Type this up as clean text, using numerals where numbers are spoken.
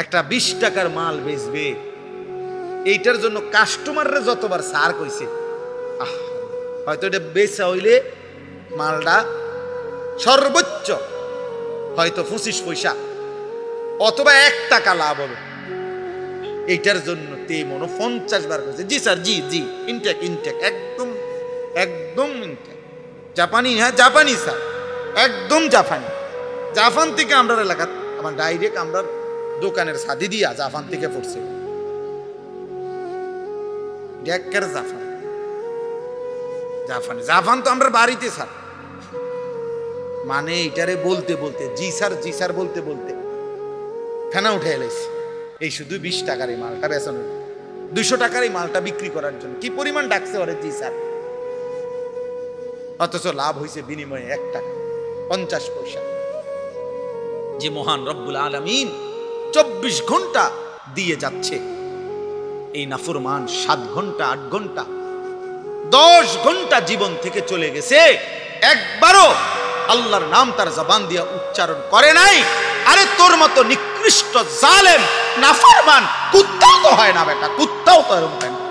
একটা 20 টাকার মাল বেচবে, এইটার জন্য কাস্টমাররা যতবার সার কইছে, হয়তো এটা বেচা হইলে মালটা সর্বোচ্চ হয়তো 25 পয়সা অথবা 1 টাকা লাভ হবে। এইটার জন্য তে মনে 50 বার কইছে, জি স্যার, জি জি, ইনটেক ইনটেক, একদম একদম ইনটেক, জাপানি, হ্যাঁ জাপানি স্যার, একদম জাপানি। জাপান থেকে আমরা এলাকা, আমার ডাইরেক্ট আমরা দোকানের সাদি দিয়া জাপান থেকে পড়ছে, ডেকের জাপান, জাপানি জাপান তো আমরা বাড়িতে স্যার, মানে এটারে বলতে বলতে জি স্যার বলতে বলতে ফেনা উঠে এলাইছে। এই শুধু 20 টাকার এই মালটা বেচনের, 200 টাকার এই মালটা বিক্রি করার জন্য কি পরিমাণ ডাকছে ওরে জি স্যার, অথচ লাভ হয়েছে বিনিময়ে 1 টাকা 50 পয়সা। যে মহান রব্বুল আলামিন 24 ঘন্টা দিয়ে যাচ্ছে, এই নাফরমান 7 ঘন্টা 8 ঘন্টা 10 ঘন্টা জীবন থেকে চলে গেছে, একবারও আল্লাহর নাম তার জবান দিয়ে উচ্চারণ করে নাই। আরে তোর মতো নিকৃষ্ট জালেম নাফরমান কুত্তাও তো হয় না বেটা, কুত্তাও তো এরকম হয় না।